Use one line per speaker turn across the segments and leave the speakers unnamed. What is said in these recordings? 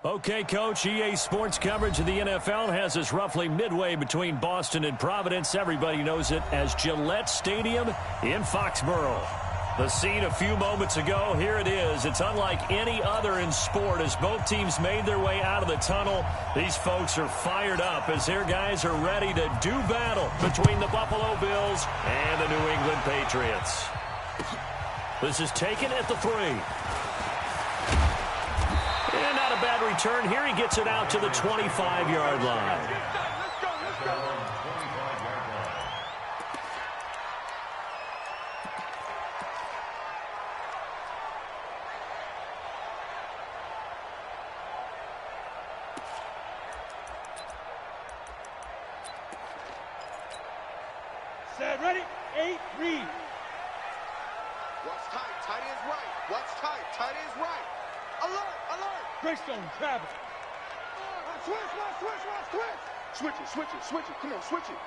Okay, Coach, EA Sports coverage of the NFL has us roughly midway between Boston and Providence. Everybody knows it as Gillette Stadium in Foxborough. The scene a few moments ago, here it is. It's unlike any other in sport as both teams made their way out of the tunnel. These folks are fired up as their guys are ready to do battle between the Buffalo Bills and the New England Patriots. This is taken at the 3. And not a bad return. Here he gets it out to the 25-yard line.
Set, ready, 8, read.
What's tight? Tight is right. What's tight? Tight is right. Alert! Alert!
Greystone, travel.
Switch! Switch it. Come on, switch it.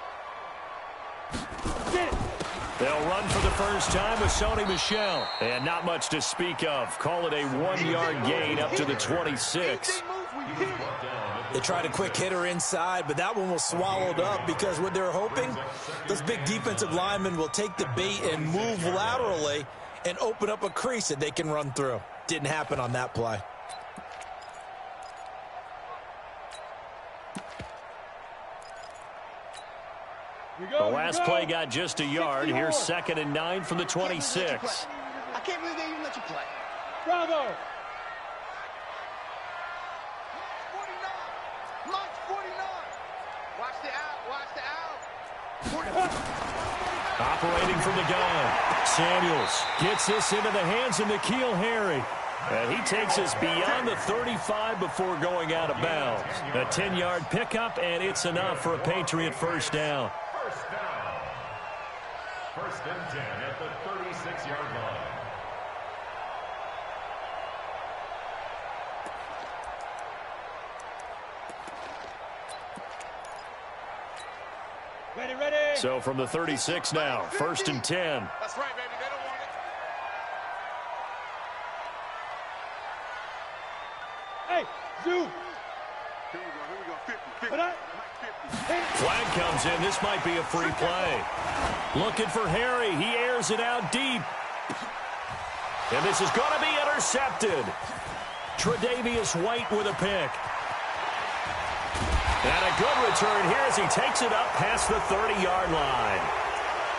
Get it.
They'll run for the first time with Sony Michel. And not much to speak of. Call it a 1-yard gain up to the 26.
They tried a quick hitter inside, but that one was swallowed up because what they're hoping, those big defensive linemen will take the bait and move laterally and open up a crease that they can run through. Didn't happen on that play.
The last play got just a yard. Here's 2nd and 9 from the 26.
I can't believe they even let you play.
Bravo.
Launch 49. Watch the out.
Operating from the gun. Samuels gets this into the hands of N'Keal Harry. And he takes us beyond the 35 before going out of bounds. A 10-yard pickup, and it's enough for a Patriot first down.
First and 10 at the 36-yard line.
Ready.
So from the 36 now, 1st and 10.
That's right, baby. They don't want it.
Hey, zoom.
Here we go. 50.
But
Flag comes in. This might be a free play. Looking for Harry. He airs it out deep. And this is going to be intercepted. Tre'Davious White with a pick. And a good return here as he takes it up past the 30-yard line.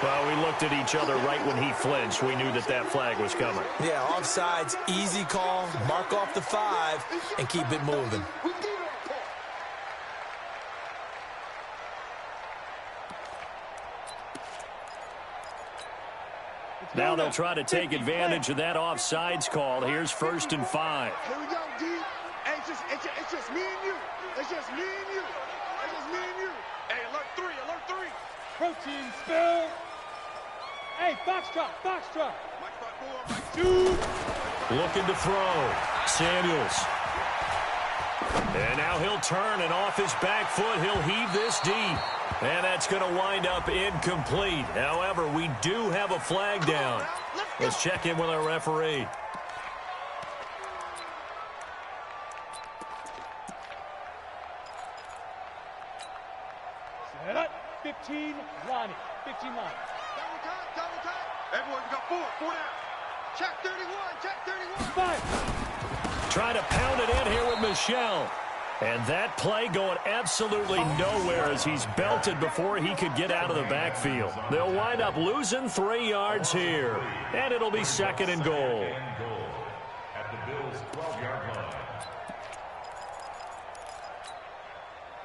Well, we looked at each other right when he flinched. We knew that flag was coming.
Yeah, offsides, easy call, mark off the 5, and keep it moving.
Now they'll try to take advantage of that offsides call. Here's 1st and 5.
Here we go, D. Hey, it's just me and you. It's just me and you. Hey, alert 3.
protein spill. Hey, Foxtrot.
Looking to throw. Samuels. And now he'll turn, and off his back foot, he'll heave this deep. And that's going to wind up incomplete. However, we do have a flag down. Let's check in with our referee.
Set up. 15, Lonnie. 15 line.
Double time. Everyone, we got 4 down. Check 31.
5.
Trying to pound it in here with Michel. And that play going absolutely nowhere as he's belted before he could get out of the backfield. They'll wind up losing 3 yards here. And it'll be 2nd and goal.
At the Bills' 12-yard line.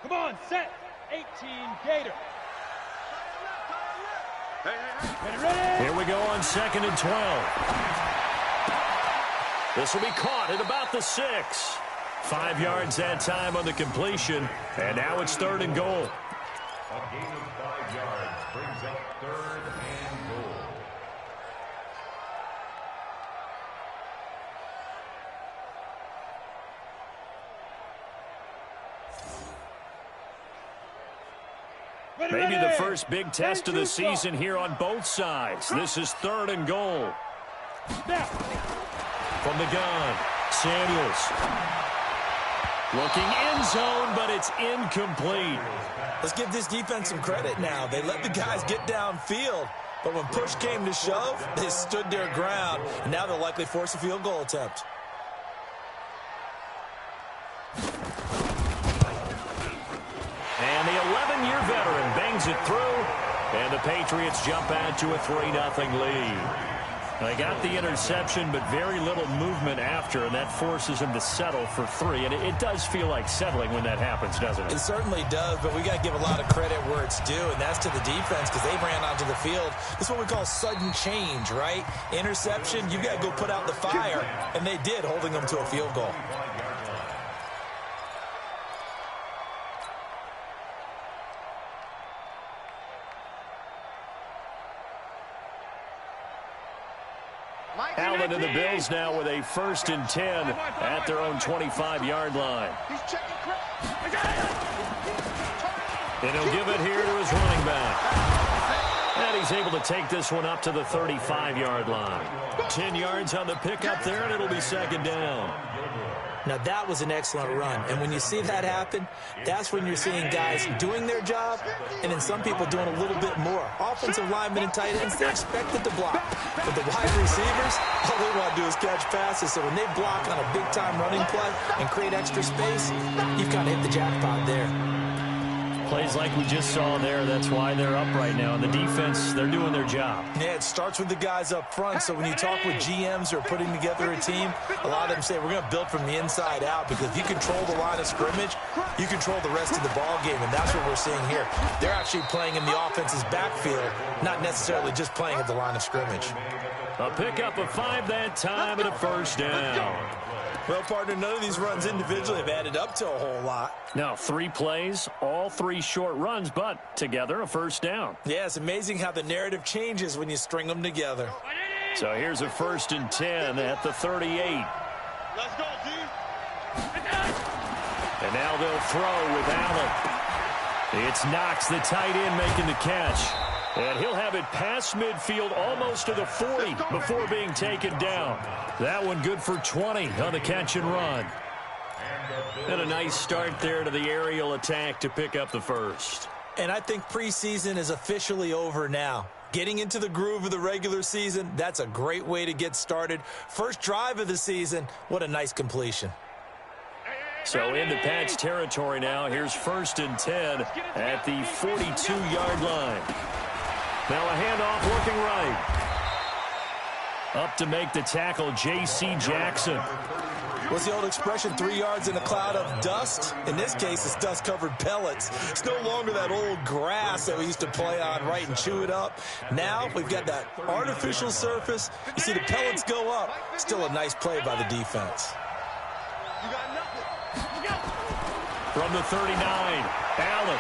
Come on, set. 18, Gator.
Hey.
Ready.
Here we go on 2nd and 12. This will be caught at about the 6. 5 yards that time on the completion, and now it's 3rd and goal.
A gain of 5 yards brings up 3rd and goal.
Maybe the first big test of the season here on both sides. This is 3rd and goal.
Snap.
From the gun, Samuels. Looking end zone, but it's incomplete.
Let's give this defense some credit now. They let the guys get downfield, but when push came to shove, they stood their ground, and now they'll likely force a field goal attempt.
And the 11-year veteran bangs it through, and the Patriots jump out to a 3-0 lead. They got the interception, but very little movement after, and that forces him to settle for 3. And it does feel like settling when that happens, doesn't it?
It certainly does, but we got to give a lot of credit where it's due, and that's to the defense because they ran onto the field. This is what we call sudden change, right? Interception, you've got to go put out the fire, and they did, holding them to a field goal.
Allen and the Bills now with a 1st and 10 at their own 25-yard line. And he'll give it here to his running back. And he's able to take this one up to the 35-yard line. 10 yards on the pickup there, and it'll be 2nd down.
Now, that was an excellent run. And when you see that happen, that's when you're seeing guys doing their job and then some people doing a little bit more. Offensive linemen and tight ends, they're expected to block. But the wide receivers, all they want to do is catch passes. So when they block on a big-time running play and create extra space, you've kind of hit the jackpot there.
Plays like we just saw there, that's why they're up right now. And the defense, they're doing their job.
Yeah, it starts with the guys up front. So when you talk with GMs who are putting together a team, a lot of them say we're going to build from the inside out because if you control the line of scrimmage, you control the rest of the ball game, and that's what we're seeing here. They're actually playing in the offense's backfield, not necessarily just playing at the line of scrimmage.
A pickup of 5 that time and a 1st down.
Well, partner, none of these runs individually have added up to a whole lot.
Now, 3 plays, all 3 short runs, but together a 1st down.
Yeah, it's amazing how the narrative changes when you string them together.
So here's a 1st and 10 at the 38.
Let's go, D.
And now they'll throw with Allen. It's Knox, the tight end, making the catch. And he'll have it past midfield almost to the 40 before being taken down. That one good for 20 on the catch and run. And a nice start there to the aerial attack to pick up the 1st.
And I think preseason is officially over now. Getting into the groove of the regular season, that's a great way to get started. First drive of the season, what a nice completion.
So into Pat's territory now. Here's 1st and 10 at the 42-yard line. Now a handoff looking right. Up to make the tackle, J.C. Jackson.
What's the old expression, 3 yards in a cloud of dust? In this case, it's dust-covered pellets. It's no longer that old grass that we used to play on, right, and chew it up. Now we've got that artificial surface. You see the pellets go up. Still a nice play by the defense.
From the 39, Allen.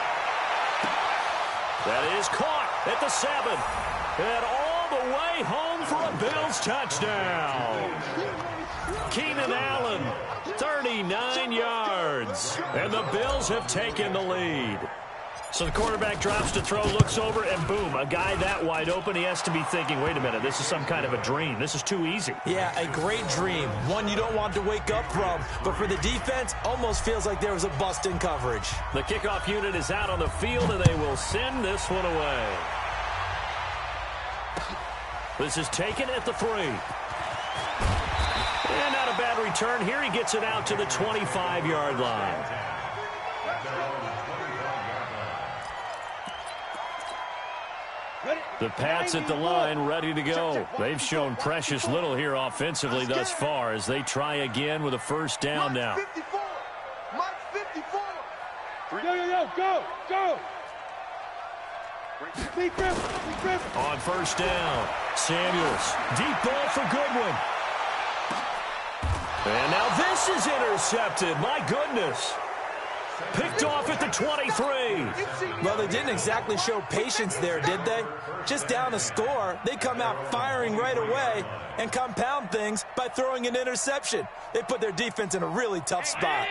That is caught at the 7. And all the way home for a Bills touchdown. Keenan Allen, 39 yards. And the Bills have taken the lead. So the quarterback drops to throw, looks over, and boom, a guy that wide open, he has to be thinking, wait a minute, this is some kind of a dream. This is too easy.
Yeah, a great dream. One you don't want to wake up from. But for the defense, almost feels like there was a bust in coverage.
The kickoff unit is out on the field, and they will send this one away. This is taken at the 3. And not a bad return here. He gets it out to the 25-yard line. The Pats at the line, ready to go. They've shown precious little here offensively thus far as they try again with a 1st down now.
Mike 54.
Yo, go! Deep grip.
On 1st down, Samuels. Deep ball for Goodwin. And now this is intercepted. My goodness. Picked off at the 23.
Well, they didn't exactly show patience there, did they? Just down a score, they come out firing right away and compound things by throwing an interception. They put their defense in a really tough spot.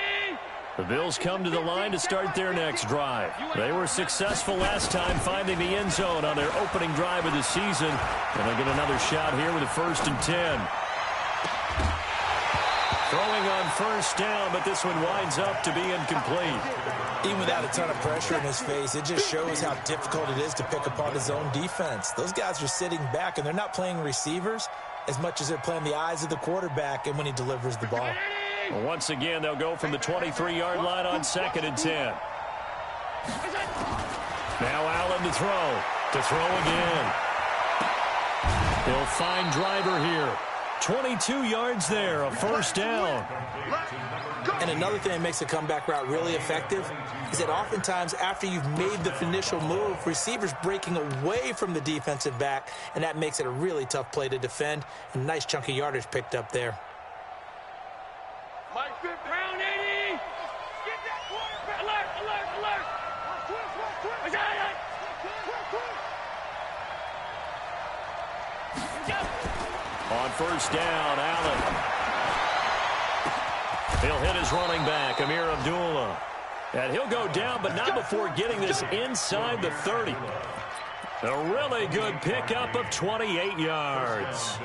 The Bills come to the line to start their next drive. They were successful last time finding the end zone on their opening drive of the season. And they'll get another shot here with a 1st and 10. Throwing on first down, but this one winds up to be incomplete.
Even without a ton of pressure in his face, it just shows how difficult it is to pick apart his own defense. Those guys are sitting back, and they're not playing receivers as much as they're playing the eyes of the quarterback and when he delivers the ball.
Well, once again, they'll go from the 23-yard line on 2nd and 10. Now Allen to throw. To throw again. He'll find Driver here. 22 yards there, a first down.
And another thing that makes a comeback route really effective is that oftentimes after you've made the initial move, receivers breaking away from the defensive back, and that makes it a really tough play to defend. A nice chunk of yardage picked up there.
Mike Fifth, round 80. Get that quarterback. Alert, alert, alert.
On first down, Allen. He'll hit his running back, Amir Abdullah. And he'll go down, but not before getting this inside the 30. A really good pickup of 28 yards.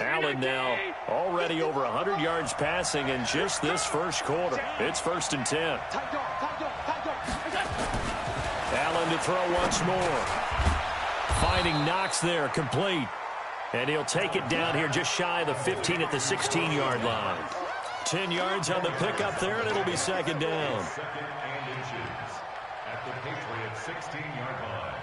Allen now already over 100 yards passing in just this first quarter. It's 1st and 10. Allen to throw once more. Finding Knox there, complete. And he'll take it down here just shy of the 15 at the 16-yard line. 10 yards on the pickup there, and it'll be 2nd down.
2nd and inches at the Patriots' 16-yard line.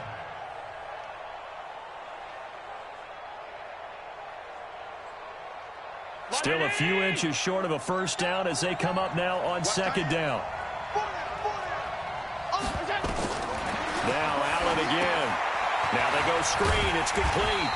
Still a few inches short of a first down as they come up now on 2nd down. Now Allen again. Now they go screen. It's complete.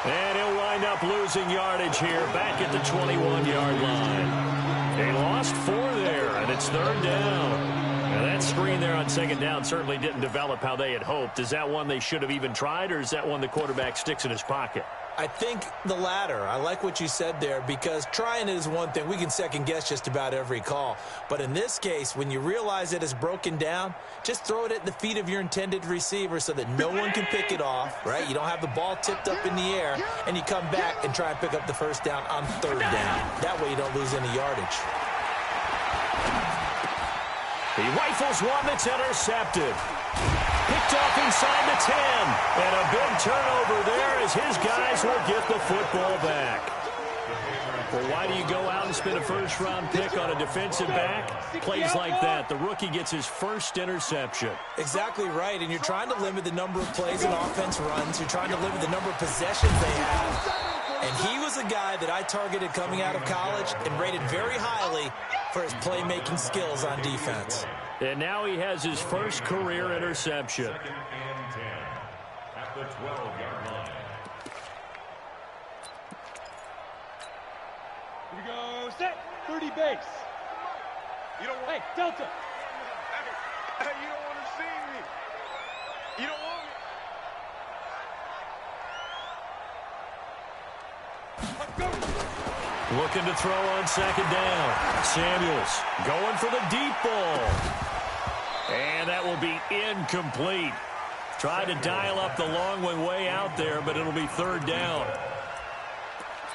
And he'll wind up losing yardage here back at the 21-yard line. They lost 4 there, and it's 3rd down. Now that screen there on 2nd down certainly didn't develop how they had hoped. Is that one they should have even tried, or is that one the quarterback sticks in his pocket?
I think the latter. I like what you said there, because trying it is one thing. We can second guess just about every call. But in this case, when you realize that it's broken down, just throw it at the feet of your intended receiver so that no one can pick it off, right? You don't have the ball tipped up in the air, and you come back and try and pick up the first down on 3rd down. That way you don't lose any yardage.
He rifles one that's intercepted. Picked off inside the 10. And a big turnover there as his guys will get the football back. Well, why do you go out and spend a first-round pick on a defensive back? Plays like that. The rookie gets his first interception.
Exactly right, and you're trying to limit the number of plays and offense runs. You're trying to limit the number of possessions they have. And he was a guy that I targeted coming out of college and rated very highly for his playmaking skills on defense.
And now he has his first career interception.
2nd and 10 at the 12-yard line.
Here we go. Set. 30 base.
You don't want.
Hey, Delta.
Hey, you don't want to see me. You don't want me.
Looking to throw on 2nd down. Samuels going for the deep ball. And that will be incomplete. Tried to dial up the long one way out there, but it'll be 3rd down.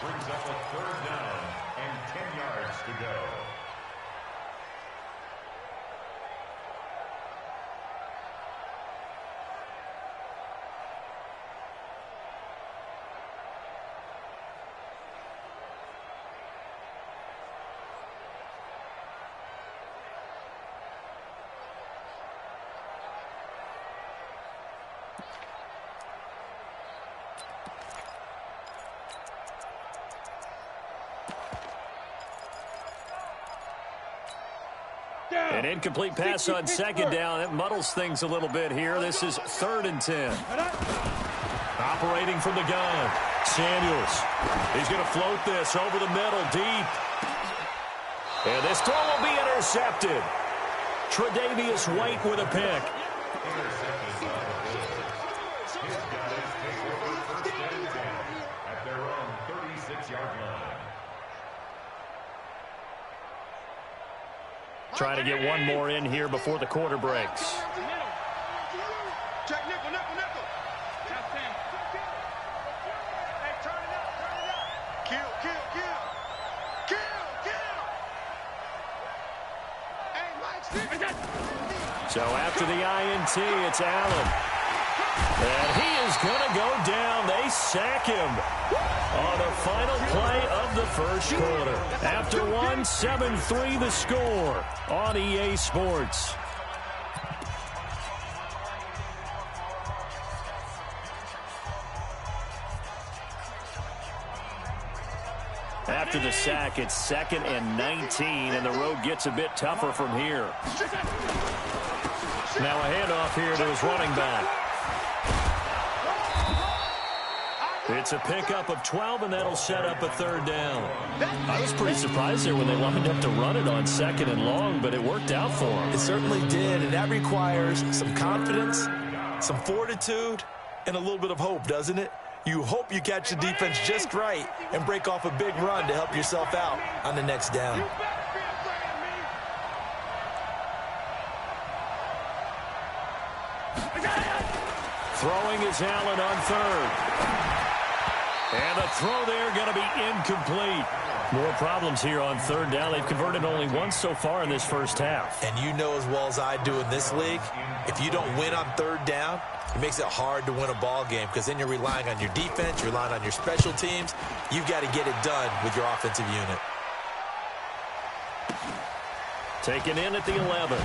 Brings up a 3rd down and 10 yards to go.
An incomplete pass on 2nd down. It muddles things a little bit here. This is 3rd and 10. Operating from the gun. Samuels. He's going to float this over the middle deep. And this throw will be intercepted. Tre'Davious White with a pick.
At their own 36-yard line.
Trying to get one more in here before the quarter breaks.
Check nickel, nickel, nickel. Kill, kill, kill. Kill, kill. Hey, Mike,
So after the INT, it's Allen. And he is going to go down. They sack him on the final play of the first quarter. After one, 7-3 the score on EA Sports. After the sack, it's 2nd and 19, and the road gets a bit tougher from here. Now a handoff here to his running back. It's a pickup of 12, and that'll set up a 3rd down. I was pretty surprised there when they lined up to run it on 2nd and long, but it worked out for them.
It certainly did, and that requires some confidence, some fortitude, and a little bit of hope, doesn't it? You hope you catch the defense just right and break off a big run to help yourself out on the next down.
Throwing is Allen on 3rd. And the throw there going to be incomplete. More problems here on 3rd down. They've converted only once so far in this first half.
And you know as well as I do in this league, if you don't win on 3rd down, it makes it hard to win a ball game because then you're relying on your defense, you're relying on your special teams. You've got to get it done with your offensive unit.
Taken in at the 11.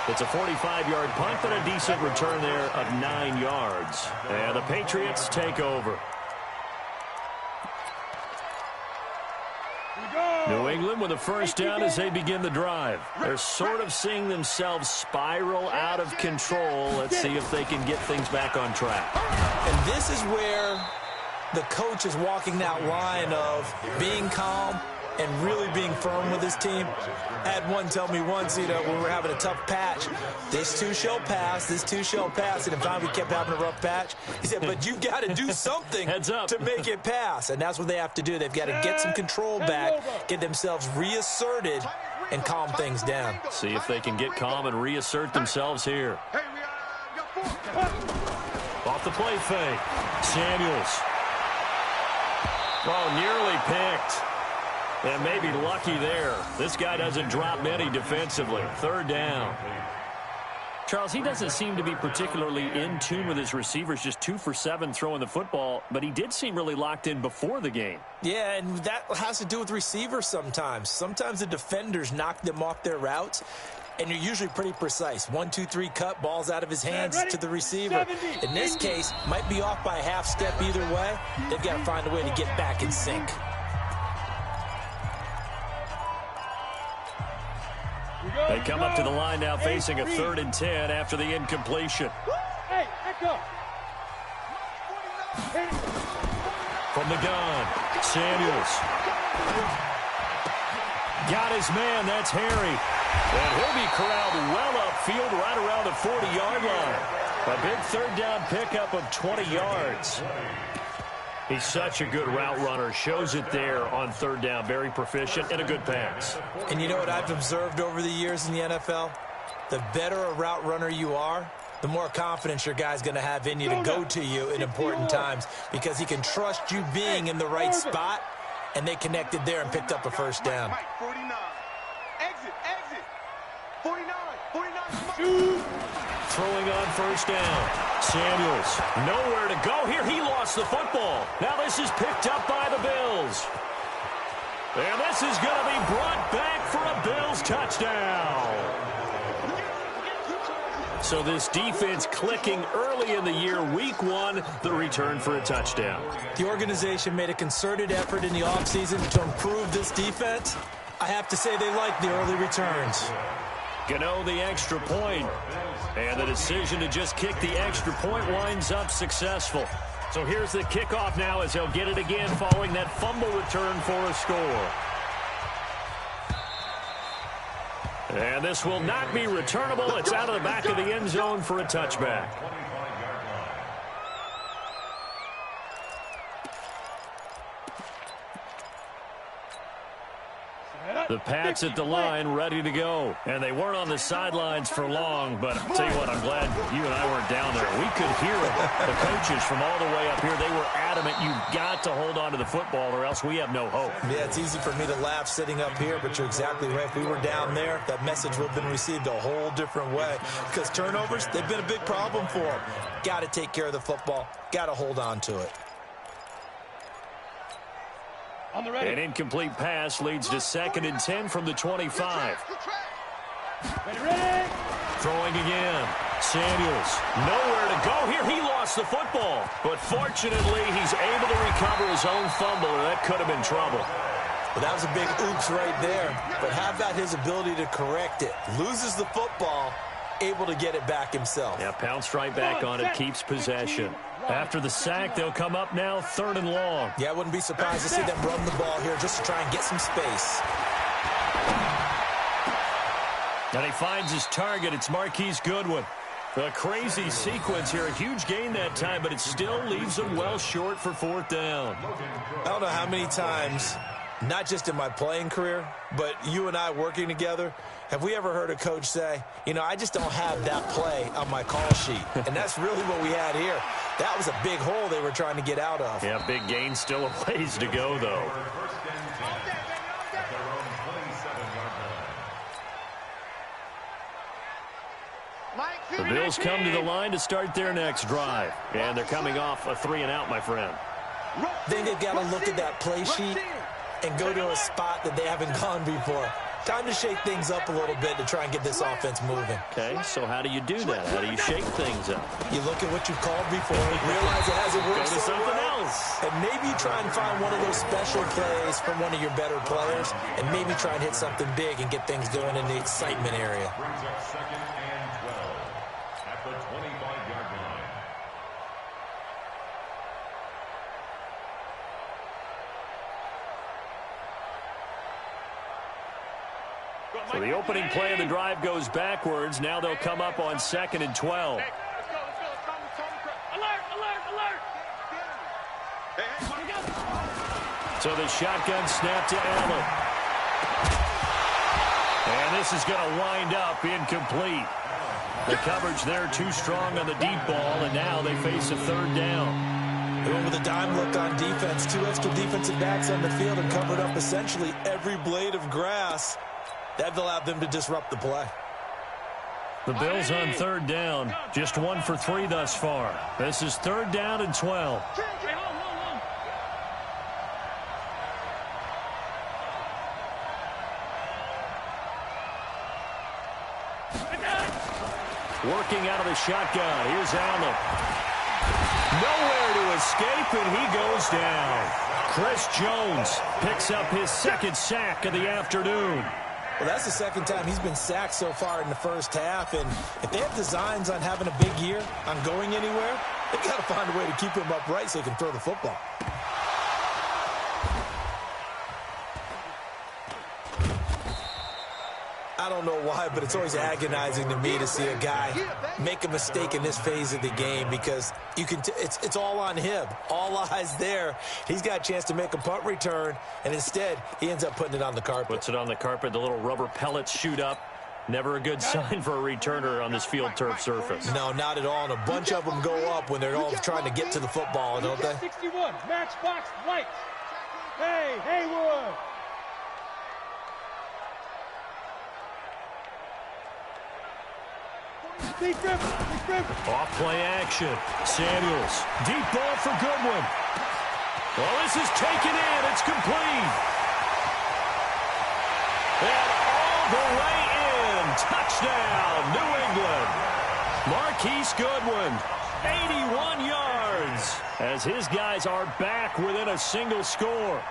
It's a 45-yard punt and a decent return there of 9 yards. And the Patriots take over. New England with a first down as they begin the drive. They're sort of seeing themselves spiral out of control. Let's see if they can get things back on track.
And this is where the coach is walking that line of being calm and really being firm with his team. I had one tell me once, when we were having a tough patch, this too shall pass, this too shall pass. And if we kept having a rough patch, he said, but you've got to do something to make it pass. And that's what they have to do. They've got to get some control back, get themselves reasserted, and calm things down.
See if they can get calm and reassert themselves here. Off the play fake. Samuels. Oh, nearly picked. And maybe lucky there. This guy doesn't drop many defensively. 3rd down. Charles, he doesn't seem to be particularly in tune with his receivers, just 2 for 7 throwing the football, but he did seem really locked in before the game.
Yeah, and that has to do with receivers sometimes. Sometimes the defenders knock them off their routes, and you're usually pretty precise. 1, 2, 3 cut, balls out of his hands to the receiver. In this case, might be off by a half step either way. They've got to find a way to get back in sync.
They come up to the line now facing a 3rd and 10 after the incompletion.
Hey, back up.
From the gun, Samuels. Got his man, that's Harry. And he'll be corralled well upfield right around the 40-yard line. A big 3rd down pickup of 20 yards. He's such a good route runner. Shows it there on 3rd down. Very proficient and a good pass.
And you know what I've observed over the years in the NFL? The better a route runner you are, the more confidence your guy's going to have in you to go to you in important times because he can trust you being in the right spot, and they connected there and picked up a first down.
49. Exit, exit. 49, 49.
Throwing on first down. Samuels, nowhere to go here. He lost the football. Now this is picked up by the Bills. And this is going to be brought back for a Bills touchdown. So this defense clicking early in the year, week 1, the return for a touchdown.
The organization made a concerted effort in the offseason to improve this defense. I have to say they like the early returns.
Gano the extra point. And the decision to just kick the extra point winds up successful. So here's the kickoff now as they'll get it again following that fumble return for a score. And this will not be returnable. It's out of the back of the end zone for a touchback. The Pats at the line, ready to go. And they weren't on the sidelines for long, but I'll tell you what, I'm glad you and I weren't down there. We could hear it. The coaches from all the way up here, they were adamant, you've got to hold on to the football or else we have no hope.
Yeah, it's easy for me to laugh sitting up here, but you're exactly right. If we were down there, that message would have been received a whole different way. Because turnovers, they've been a big problem for them. Got to take care of the football. Got to hold on to it.
An incomplete pass leads to 2nd and 10 from the 25.
Ready?
Throwing again. Samuels, nowhere to go here. He lost the football. But fortunately, he's able to recover his own fumble, or that could have been trouble.
Well, that was a big oops right there. But how about his ability to correct it? Loses the football, able to get it back himself.
Yeah, pounced right back on it, keeps possession. After the sack, they'll come up now 3rd and long.
Yeah, I wouldn't be surprised to see them run the ball here just to try and get some space.
And he finds his target. It's Marquise Goodwin. A crazy sequence here. A huge gain that time, but it still leaves him well short for 4th down.
I don't know how many times, not just in my playing career, but you and I working together, have we ever heard a coach say, you know, I just don't have that play on my call sheet. And that's really what we had here. That was a big hole they were trying to get out of.
Yeah, big gain, still a ways to go, though. The Bills come to the line to start their next drive. And they're coming off a 3-and-out, my friend.
Then they've got to look at that play sheet and go to a spot that they haven't gone before. Time to shake things up a little bit to try and get this offense moving.
Okay, so how do you do that? How do you shake things up?
You look at what you called before, realize it hasn't worked
Go to
so
something
well,
else.
and maybe try and find one of those special plays from one of your better players, and maybe try and hit something big and get things going in the excitement area.
Brings up 2nd and 12 at the 25-yard line.
So the opening play of the drive goes backwards. Now they'll come up on 2nd and 12.
Let's go. Alert.
So the shotgun snap to Allen. And this is going to wind up incomplete. The coverage there too strong on the deep ball, and now they face a 3rd down.
They went with a dime look on defense. 2 extra defensive backs on the field and covered up essentially every blade of grass. That allowed them to disrupt the play.
The Bills on 3rd down. Just 1 for 3 thus far. This is 3rd down and 12.
Hey, hold.
Working out of the shotgun. Here's Allen. Nowhere to escape, and he goes down. Chris Jones picks up his 2nd sack of the afternoon.
Well, that's the 2nd time he's been sacked so far in the first half, and if they have designs on having a big year, on going anywhere, they've got to find a way to keep him upright so he can throw the football. I don't know why, but it's always agonizing to me to see a guy make a mistake in this phase of the game because you can. It's all on him. All eyes there. He's got a chance to make a punt return, and instead he ends up putting it on the carpet.
Puts it on the carpet. The little rubber pellets shoot up. Never a good sign for a returner on this field turf surface.
No, not at all. And a bunch of them go up when they're all trying to get to the football, don't they?
61, Matchbox Lights. Hey, Haywood. Big Griffin.
Off play action. Samuels. Deep ball for Goodwin. Well, this is taken in. It's complete. And all the way in. Touchdown, New England. Marquise Goodwin, 81 yards, as his guys are back within a single score.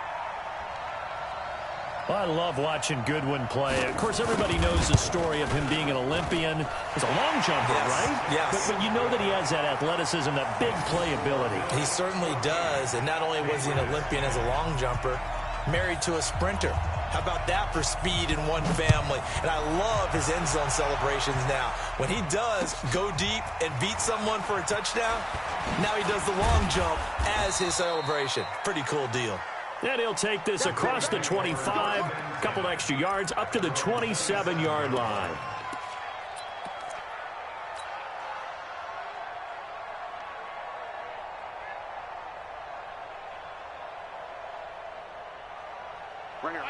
Well, I love watching Goodwin play. Of course, everybody knows the story of him being an Olympian. He's a long jumper, right?
Yes.
But you know that he has that athleticism, that big playability.
He certainly does. And not only was he an Olympian as a long jumper, married to a sprinter. How about that for speed in one family? And I love his end zone celebrations now. When he does go deep and beat someone for a touchdown, now he does the long jump as his celebration. Pretty cool deal.
And he'll take this across the 25, a couple extra yards, up to the 27-yard line.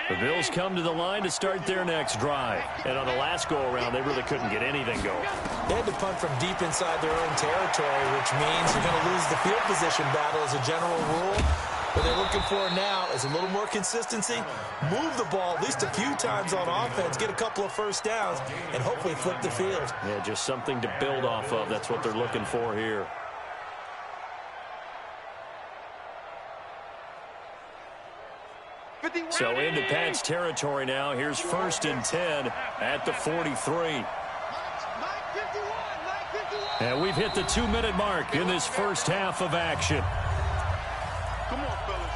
The Bills come to the line to start their next drive. And on the last go-around, they really couldn't get anything going.
They had to punt from deep inside their own territory, which means you're going to lose the field position battle as a general rule. What they're looking for now is a little more consistency, move the ball at least a few times on offense, get a couple of first downs, and hopefully flip the field.
Yeah, just something to build off of. That's what they're looking for here. So into Pat's territory now. Here's 1st and 10 at the 43. And we've hit the 2-minute mark in this first half of action.
Come on, fellas.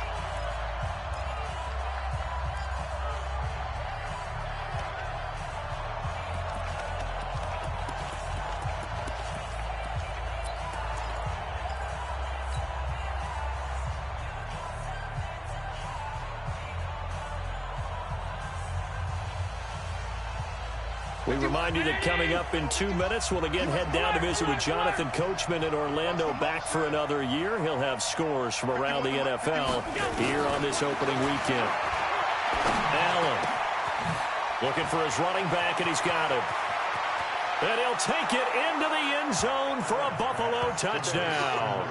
We remind you that coming up in 2 minutes, we'll again head down to visit with Jonathan Coachman in Orlando, back for another year. He'll have scores from around the NFL here on this opening weekend. Allen looking for his running back, and he's got him. And he'll take it into the end zone for a Buffalo touchdown.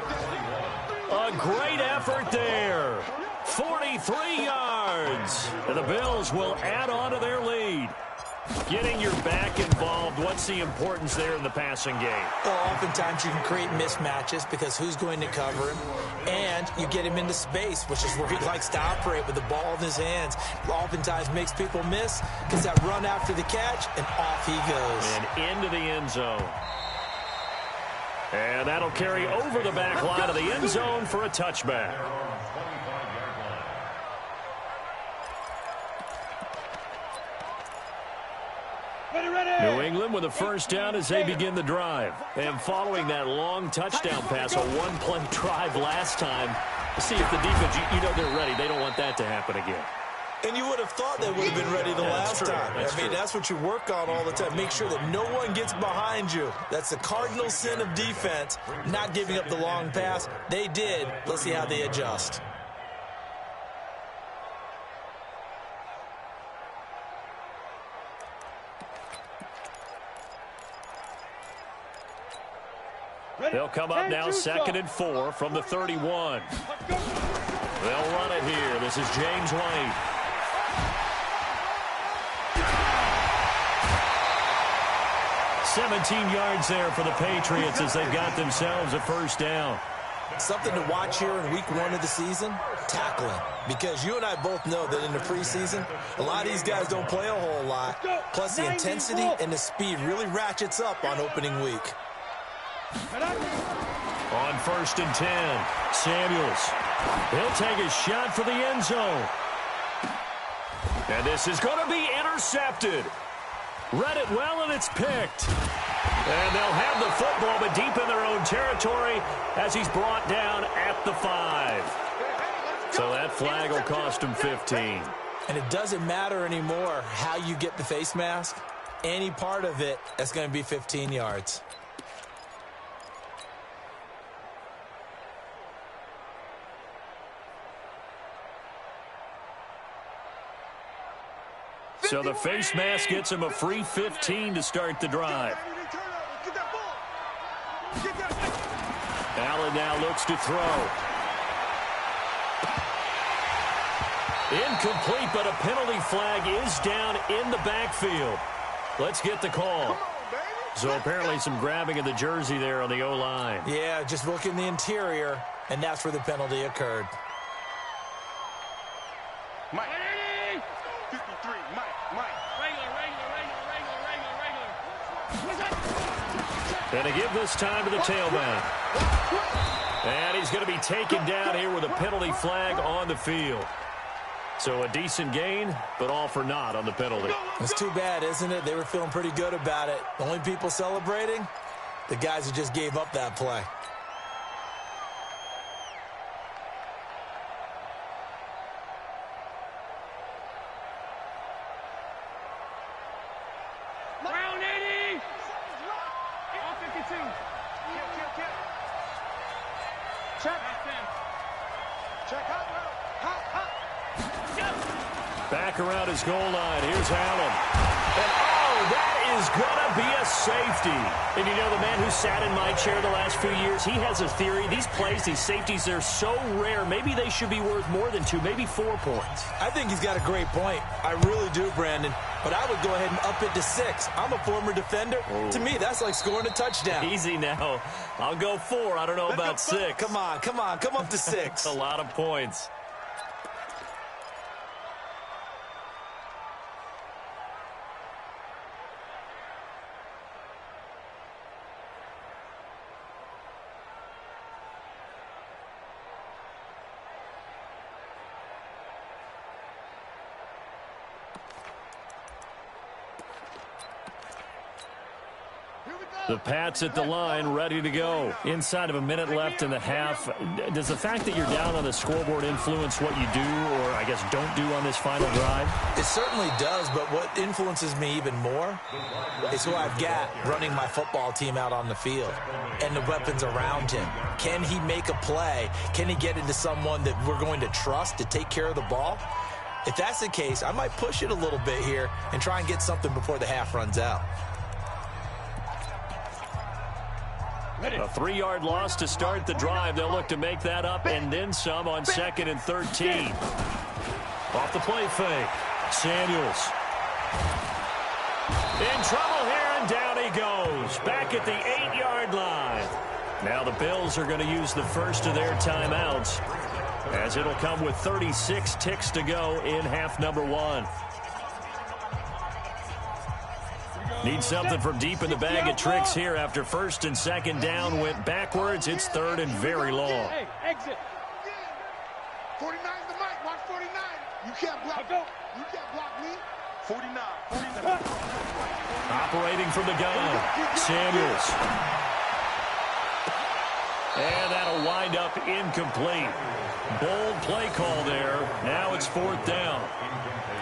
A great effort there. 43 yards. And the Bills will add on to their lead. Getting your back involved, what's the importance there in the passing game?
Well, oftentimes you can create mismatches because who's going to cover him, and you get him into space, which is where he likes to operate with the ball in his hands. Oftentimes makes people miss, gets that run after the catch, and off he goes.
And into the end zone. And that'll carry over the back line of the end zone for a touchback. New England with a first down as they begin the drive. And following that long touchdown pass, a one-play drive last time, see if the defense, you know they're ready. They don't want that to happen again.
And you would have thought they would have been ready the last time. That's what you work on all the time. Make sure that no one gets behind you. That's the cardinal sin of defense, not giving up the long pass. They did. Let's see how they adjust.
They'll come up now 2nd and 4 from the 31. They'll run it here. This is James White. "17 yards there for the Patriots as they've got themselves a first down.
Something to watch here in week 1 of the season, tackling. Because you and I both know that in the preseason, a lot of these guys don't play a whole lot. Plus the intensity and the speed really ratchets up on opening week.
On 1st and 10, Samuels. He'll take a shot for the end zone. And this is going to be intercepted. Read it well, and it's picked. And they'll have the football, but deep in their own territory as he's brought down at the 5. So that flag will cost him 15.
And it doesn't matter anymore how you get the face mask. Any part of it, that's going to be 15 yards.
So the face mask gets him a free 15 to start the drive. Allen now looks to throw. Incomplete, but a penalty flag is down in the backfield. Let's get the call. So apparently some grabbing of the jersey there on the O-line.
Yeah, just look in the interior, and that's where the penalty occurred.
Mike. 53, Mike.
And to give this time to the tailback. And he's going to be taken down here with a penalty flag on the field. So a decent gain, but all for naught on the penalty.
It's too bad, isn't it? They were feeling pretty good about it. The only people celebrating, the guys who just gave up that play.
Check. Check. Hot.
Back around his goal line. Here's Allen. And that is going to be a safety. And you know, the man who sat in my chair the last few years, he has a theory. These plays, these safeties, they're so rare. Maybe they should be worth more than 2, maybe 4 points.
I think he's got a great point. I really do, Brandon. But I would go ahead and up it to 6. I'm a former defender. Oh. To me, that's like scoring a touchdown.
Easy now. I'll go 4. I don't know about 6.
Come on. Come up to 6.
A lot of points. The Pats at the line, ready to go. Inside of a minute left in the half. Does the fact that you're down on the scoreboard influence what you do, or I guess don't do on this final drive?
It certainly does, but what influences me even more is who I've got running my football team out on the field and the weapons around him. Can he make a play? Can he get into someone that we're going to trust to take care of the ball? If that's the case, I might push it a little bit here and try and get something before the half runs out.
A 3-yard loss to start the drive. They'll look to make that up and then some on 2nd and 13. Off the play fake. Samuels. In trouble here, and down he goes. Back at the 8-yard line. Now the Bills are going to use the first of their timeouts, as it'll come with 36 ticks to go in half number 1. Need something from deep in the bag of tricks here after 1st and 2nd down went backwards. It's 3rd and very long.
Hey, exit.
49 the mic. Watch 49. You can't block. You can't block me. 49.
Operating from the gun. Samuels. And that'll wind up incomplete. Bold play call there. Now it's 4th down.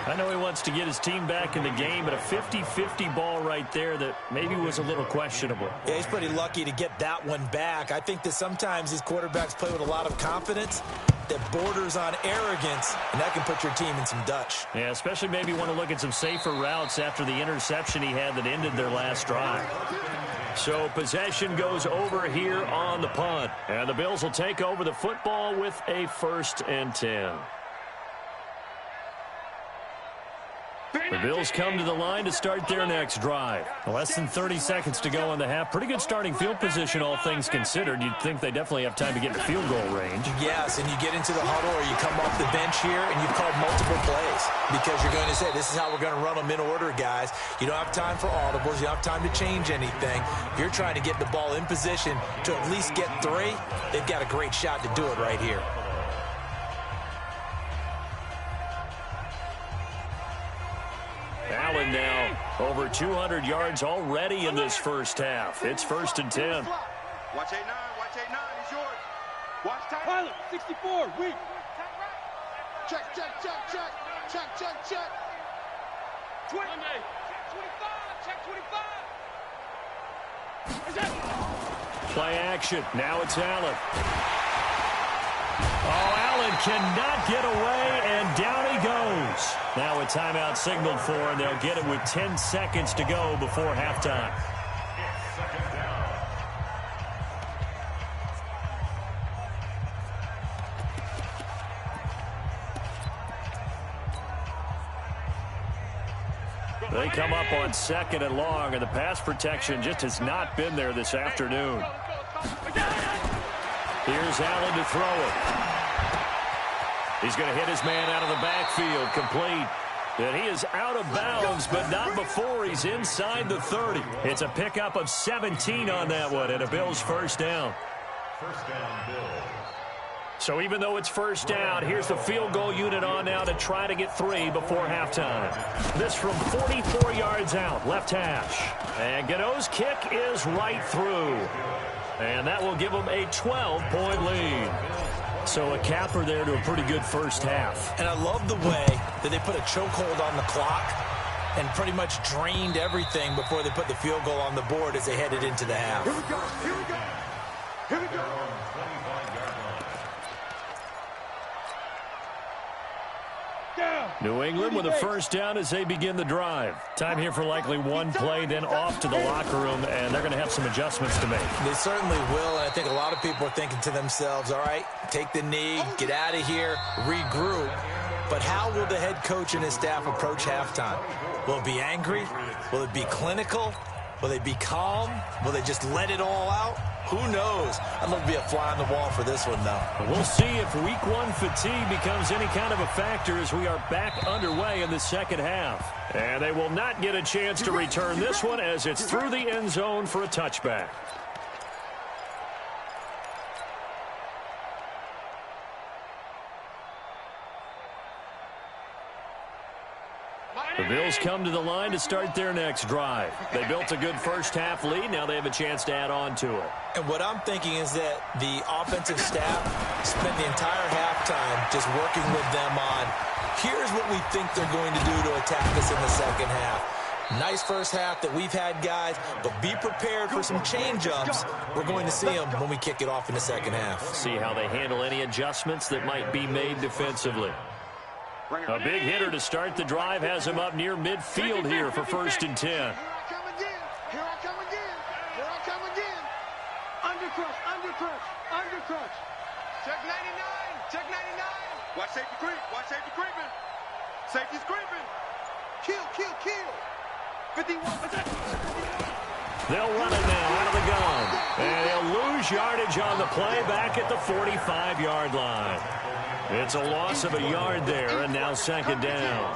I know he wants to get his team back in the game, but a 50-50 ball right there that maybe was a little questionable.
Yeah, he's pretty lucky to get that one back. I think that sometimes these quarterbacks play with a lot of confidence that borders on arrogance, and that can put your team in some Dutch.
Yeah, especially maybe want to look at some safer routes after the interception he had that ended their last drive. So possession goes over here on the punt, and the Bills will take over the football with a 1st and 10. The Bills come to the line to start their next drive. Less than 30 seconds to go in the half. Pretty good starting field position, all things considered. You'd think they definitely have time to get to field goal range.
Yes, and you get into the huddle or you come off the bench here and you've called multiple plays because you're going to say, this is how we're going to run them in order, guys. You don't have time for audibles. You don't have time to change anything. If you're trying to get the ball in position to at least get 3, they've got a great shot to do it right here.
Allen now over 200 yards already in this first half. It's 1st and 10.
Watch 8-9. Watch 8-9. It's yours. Watch tight.
Pilot, 64, weak.
Check.
20. Check 25.
Play action. Now it's Allen. Oh, Allen cannot get away, and down he goes. Now a timeout signaled for, and they'll get it with 10 seconds to go before halftime. They come up on 2nd and long, and the pass protection just has not been there this afternoon. Here's Allen to throw it. He's going to hit his man out of the backfield, complete. And he is out of bounds, but not before he's inside the 30. It's a pickup of 17 on that one, and a Bills 1st down.
1st down, Bills.
So even though it's 1st down, here's the field goal unit on now to try to get 3 before halftime. This from 44 yards out, left hash. And Gano's kick is right through. And that will give them a 12-point lead. So a capper there to a pretty good first half.
And I love the way that they put a chokehold on the clock and pretty much drained everything before they put the field goal on the board as they headed into the half.
Here we go. Here we go. Here we go.
New England with a first down as they begin the drive. Time here for likely one play, then off to the locker room, and they're going to have some adjustments to make.
They certainly will, and I think a lot of people are thinking to themselves, all right, take the knee, get out of here, regroup. But how will the head coach and his staff approach halftime? Will it be angry? Will it be clinical? Will they be calm? Will they just let it all out? Who knows? I'd love to be a fly on the wall for this one, though.
We'll see if week one fatigue becomes any kind of a factor as we are back underway in the second half. And they will not get a chance to return this one as it's through the end zone for a touchback. The Bills come to the line to start their next drive. They built a good first-half lead. Now they have a chance to add on to it.
And what I'm thinking is that the offensive staff spent the entire halftime just working with them on, here's what we think they're going to do to attack us in the second half. Nice first half that we've had, guys, but be prepared for some change-ups. We're going to see them when we kick it off in the second half.
See how they handle any adjustments that might be made defensively. A big hitter to start the drive has him up near midfield here for 1st and 10.
Here I come again. Here I come again. Here I come again. Undercrush, undercrush, undercrush. Check 99. Check 99. Watch safety creep. Watch safety creeping. Safety's creeping. Kill, kill, kill. 51.
They'll run it now out of the gun. And they'll lose yardage on the play back at the 45-yard line. It's a loss of a yard there, and now 2nd down.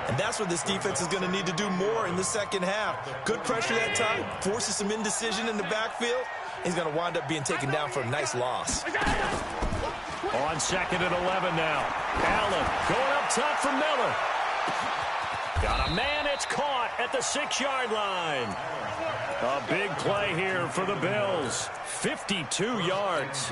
And that's what this defense is going to need to do more in the second half. Good pressure that time, forces some indecision in the backfield. He's going to wind up being taken down for a nice loss.
On 2nd and 11 now. Allen going up top for Miller. Got a man, it's caught at the 6-yard line. A big play here for the Bills. 52 yards.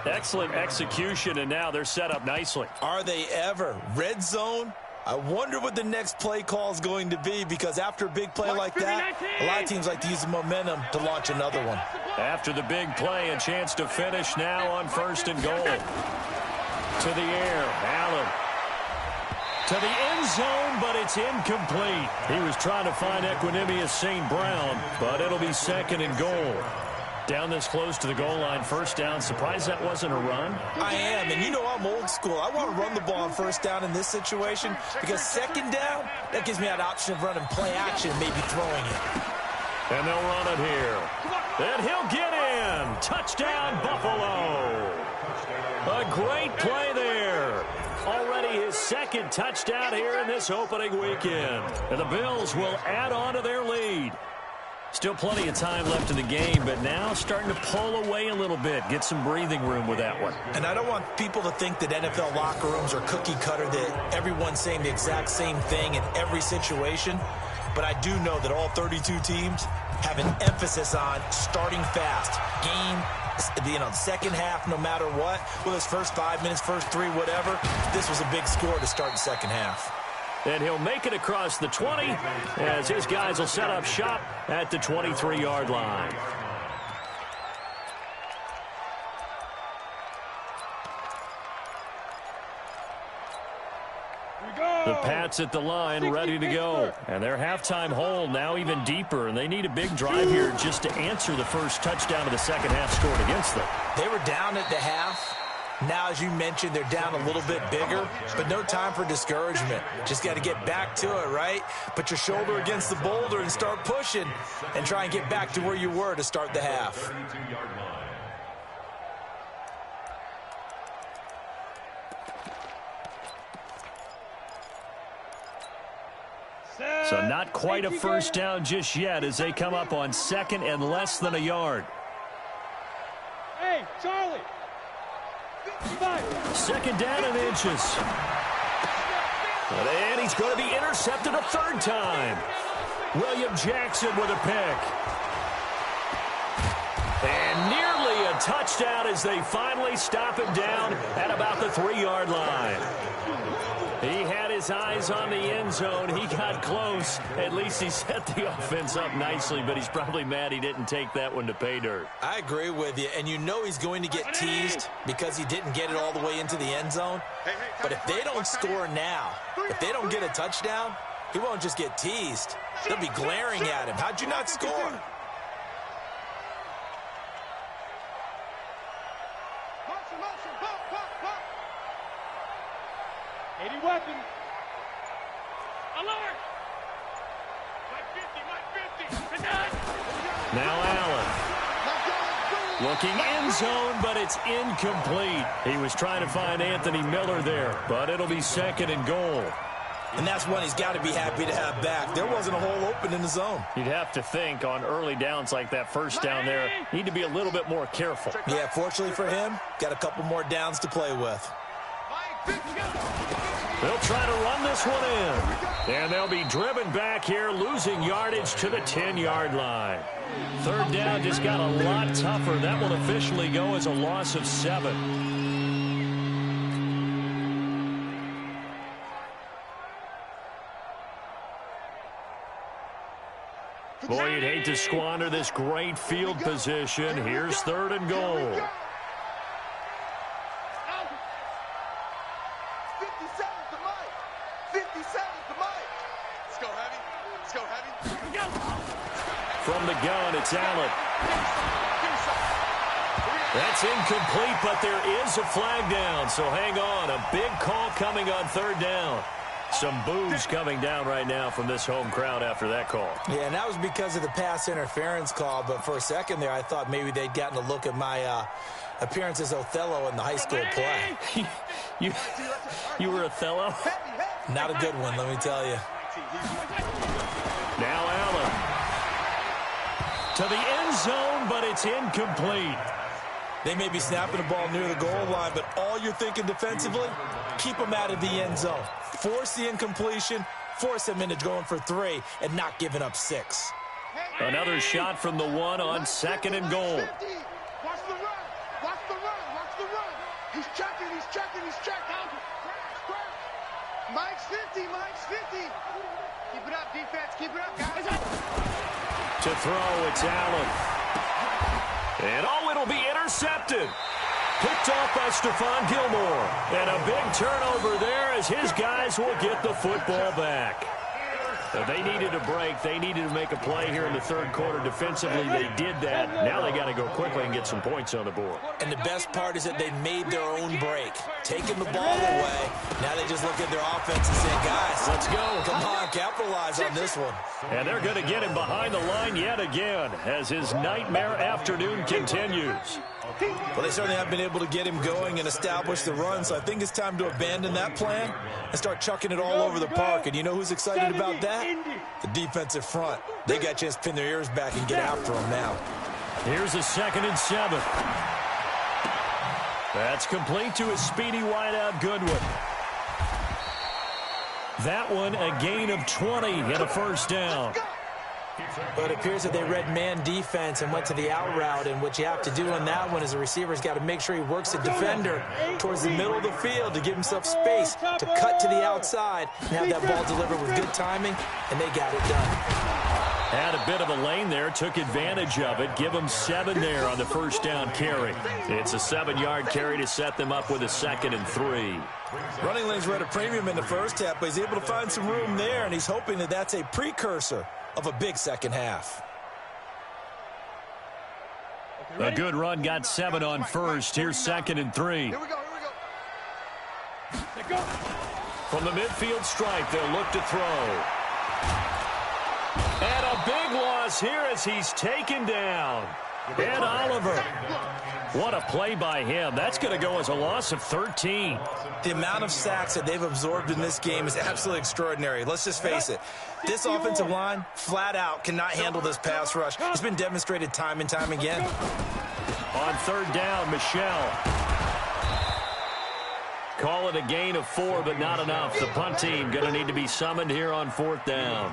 Excellent execution, and now they're set up nicely.
Are they ever? Red zone? I wonder what the next play call is going to be, because after a big play like that, a lot of teams like to use the momentum to launch another one.
After the big play, a chance to finish now on 1st and goal. To the air, Allen. To the end zone, but it's incomplete. He was trying to find Equanimeous St. Brown, but it'll be 2nd and goal. Down this close to the goal line, 1st down. Surprised that wasn't a run?
I am, and you know I'm old school. I want to run the ball on 1st down in this situation, because 2nd down, that gives me that option of running play action, maybe throwing it.
And they'll run it here. And he'll get in. Touchdown, Buffalo. A great play there. Already his 2nd touchdown here in this opening weekend. And the Bills will add on to their lead. Still plenty of time left in the game, but now starting to pull away a little bit. Get some breathing room with that one.
And I don't want people to think that NFL locker rooms are cookie cutter, that everyone's saying the exact same thing in every situation. But I do know that all 32 teams have an emphasis on starting fast. Game, the second half, no matter what. Well, his first 5 minutes, first 3, whatever. This was a big score to start the second half.
And he'll make it across the 20 as his guys will set up shop at the 23-yard line. The Pats at the line, ready to go. And their halftime hole now even deeper, and they need a big drive here just to answer the first touchdown of the second half scored against them.
They were down at the half. Now, as you mentioned, they're down a little bit bigger, but no time for discouragement. Just got to get back to it, right? Put your shoulder against the boulder and start pushing and try and get back to where you were to start the half.
So not quite a first down just yet as they come up on 2nd and less than a yard.
Hey, Charlie.
2nd down and inches. And he's going to be intercepted a 3rd time. William Jackson with a pick. And nearly a touchdown as they finally stop him down at about the 3-yard line. He had his eyes on the end zone. He got close. At least he set the offense up nicely, but he's probably mad he didn't take that one to pay dirt.
I agree with you, and you know he's going to get teased because he didn't get it all the way into the end zone. But if they don't score now, if they don't get a touchdown, he won't just get teased. They'll be glaring at him. How'd you not score?
Weapon. Alert! My 50.
Now Allen. Looking end zone, but it's incomplete. He was trying to find Anthony Miller there, but it'll be 2nd and goal.
And that's one he's got to be happy to have back. There wasn't a hole open in the zone.
You'd have to think on early downs like that first down there, need to be a little bit more careful.
Yeah, fortunately for him, got a couple more downs to play with.
They'll try to run this one in. And they'll be driven back here, losing yardage to the 10-yard line. 3rd down just got a lot tougher. That will officially go as a loss of 7. Boy, you'd hate to squander this great field position. Here's 3rd and goal.
57 to Mike. Let's go heavy. Let's go heavy.
From the gun, it's Allen. That's incomplete, but there is a flag down, so hang on. A big call coming on 3rd down. Some boos coming down right now from this home crowd after that call.
Yeah, and that was because of the pass interference call, but for a second there, I thought maybe they'd gotten a look at my appearance as Othello in the high school play.
You were Othello?
Not a good one, let me tell you.
Now Allen. To the end zone, but it's incomplete.
They may be snapping the ball near the goal line, but all you're thinking defensively, keep them out of the end zone. Force the incompletion, force them into going for 3, and not giving up 6.
Another shot from the 1 on 2nd and goal.
Watch the run. Watch the run. Watch the run. He's checking. He's checking. He's checking. Mike's 50. Mike's 50. Keep it up, defense. Keep it up, guys.
To throw, it's Allen. And it'll be intercepted. Picked off by Stephon Gilmore. And a big turnover there as his guys will get the football back. They needed a break. They needed to make a play here in the 3rd quarter. Defensively, they did that. Now they got to go quickly and get some points on the board.
And the best part is that they made their own break. Taking the ball away. Now they just look at their offense and say, guys,
let's go.
Come on, capitalize on this one.
And they're going to get him behind the line yet again as his nightmare afternoon continues.
Well, they certainly have been able to get him going and establish the run, so I think it's time to abandon that plan and start chucking it all over the park. And you know who's excited about that? The defensive front. They got a chance to pin their ears back and get after him now.
Here's a 2nd and 7. That's complete to a speedy wideout Goodwin. That one a gain of 20 and a 1st down.
But it appears that they read man defense and went to the out route, and what you have to do on that one is the receiver's got to make sure he works the defender towards the middle of the field to give himself space to cut to the outside and have that ball delivered with good timing, and they got it done.
Had a bit of a lane there, took advantage of it. Give them 7 there on the 1st down carry. It's a 7-yard carry to set them up with a 2nd and 3.
Running lanes were at a premium in the first half, but he's able to find some room there, and he's hoping that that's a precursor of a big second half.
A good run, got 7 on 1st. Here's 2nd and 3.
Here we go.
From the midfield stripe, they'll look to throw. And a big loss here as he's taken down. Ed Oliver. What a play by him. That's going to go as a loss of 13.
The amount of sacks that they've absorbed in this game is absolutely extraordinary. Let's just face it. This offensive line, flat out, cannot handle this pass rush. It's been demonstrated time and time again.
On 3rd down, Michel. Call it a gain of 4, but not enough. The punt team going to need to be summoned here on 4th down.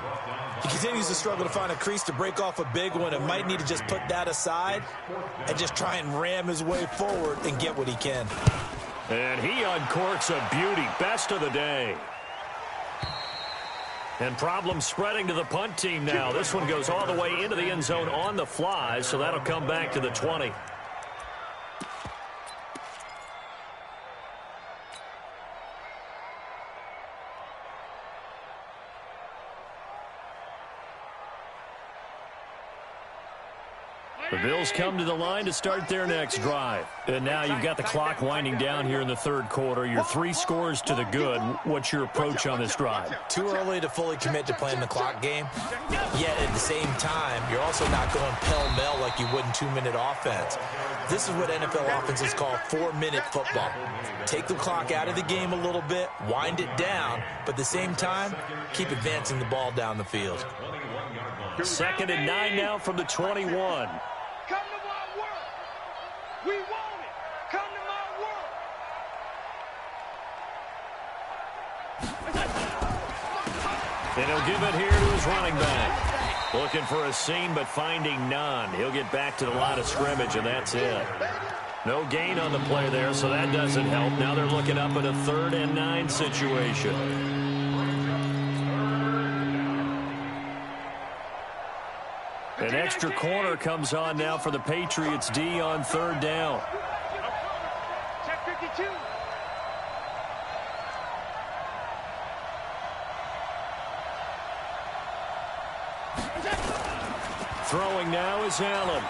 He continues to struggle to find a crease to break off a big one and might need to just put that aside and just try and ram his way forward and get what he can.
And he uncorks a beauty. Best of the day. And problems spreading to the punt team now. This one goes all the way into the end zone on the fly, so that'll come back to the 20. The Bills come to the line to start their next drive. And now you've got the clock winding down here in the 3rd quarter. You're 3 scores to the good. What's your approach on this drive?
Too early to fully commit to playing the clock game. Yet at the same time, you're also not going pell-mell like you would in 2-minute offense. This is what NFL offenses call 4-minute football. Take the clock out of the game a little bit, wind it down, but at the same time, keep advancing the ball down the field.
2nd and 9 now from the 21.
Come to my world. We want it. Come to my world.
And he'll give it here to his running back. Looking for a seam, but finding none. He'll get back to the line of scrimmage, and that's it. No gain on the play there, so that doesn't help. Now they're looking up at a 3rd and 9 situation. An extra corner comes on now for the Patriots D on 3rd down.
Check 52.
Throwing now is Allen.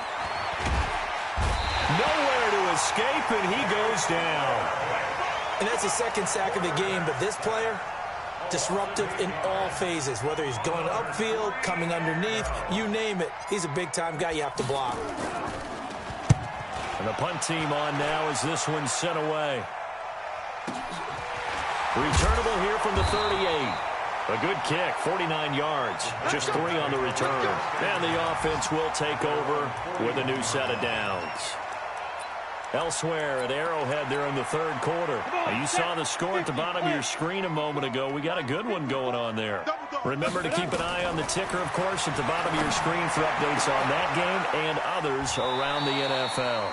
Nowhere to escape, and he goes down.
And that's the 2nd sack of the game, but this player, disruptive in all phases, whether he's going upfield, coming underneath, you name it. He's a big-time guy you have to block.
And the punt team on now as this one's sent away. Returnable here from the 38. A good kick, 49 yards, just 3 on the return. And the offense will take over with a new set of downs. Elsewhere at Arrowhead there in the 3rd quarter. Now, you saw the score at the bottom of your screen a moment ago. We got a good one going on there. Remember to keep an eye on the ticker, of course, at the bottom of your screen for updates on that game and others around the NFL.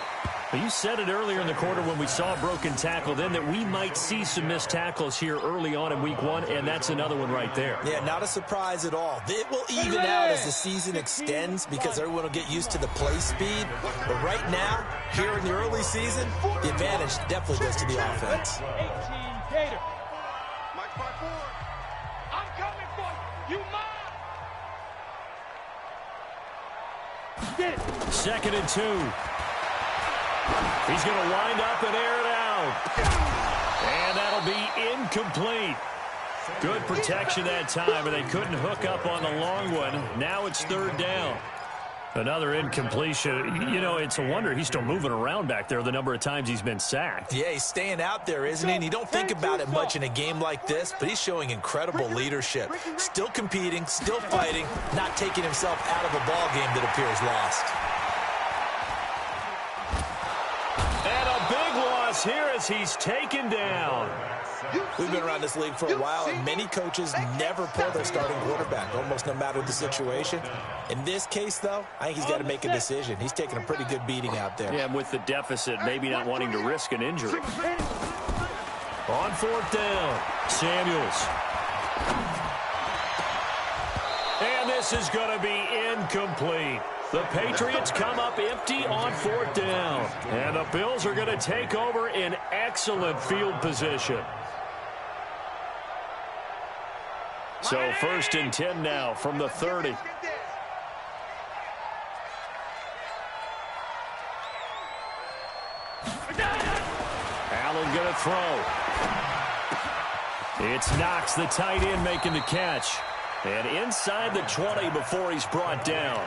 You said it earlier in the quarter when we saw a broken tackle then that we might see some missed tackles here early on in week 1, and that's another one right there.
Yeah, not a surprise at all. It will even out as the season extends because everyone will get used to the play speed. But right now, here in the early season, the advantage definitely goes to the offense.
18 Gator.
Mike 5-4.
I'm coming for you. You mine. Get it.
2nd and 2. He's going to wind up and air it out. And that'll be incomplete. Good protection that time, and they couldn't hook up on the long one. Now it's 3rd down. Another incompletion. You know, it's a wonder he's still moving around back there the number of times he's been sacked.
Yeah, he's staying out there, isn't he? And you don't think about it much in a game like this, but he's showing incredible leadership. Still competing, still fighting, not taking himself out of a ball game that appears lost.
And a big loss here as he's taken down.
We've been around this league for a while, and many coaches never pull their starting quarterback, almost no matter the situation. In this case, though, I think he's got to make a decision. He's taking a pretty good beating out there.
Yeah, with the deficit, maybe not wanting to risk an injury. On 4th down, Samuels. And this is going to be incomplete. The Patriots come up empty on 4th down. And the Bills are going to take over in excellent field position. So 1st and 10 now from the 30. Allen going to throw. It's Knox, the tight end, making the catch. And inside the 20 before he's brought down.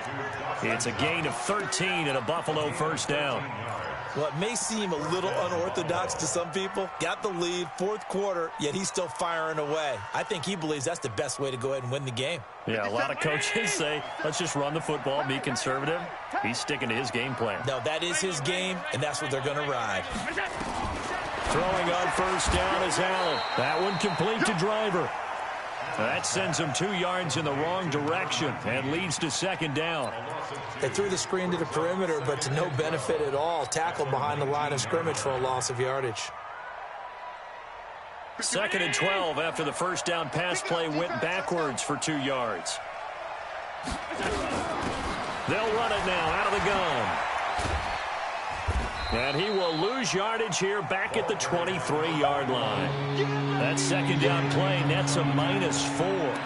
It's a gain of 13 and a Buffalo 1st down.
Well, it may seem a little unorthodox to some people. Got the lead, 4th quarter, yet he's still firing away. I think he believes that's the best way to go ahead and win the game.
Yeah, a lot of coaches say, let's just run the football, be conservative. He's sticking to his game plan.
No, that is his game, and that's what they're going to ride.
Throwing on first down is Allen. That one complete to Driver. That sends him 2 yards in the wrong direction and leads to second down.
They threw the screen to the perimeter, but to no benefit at all. Tackled behind the line of scrimmage for a loss of yardage.
2nd and 12 after the first down pass play went backwards for 2 yards. They'll run it now out of the gun. And he will lose yardage here back at the 23-yard line. That second down play nets a -4.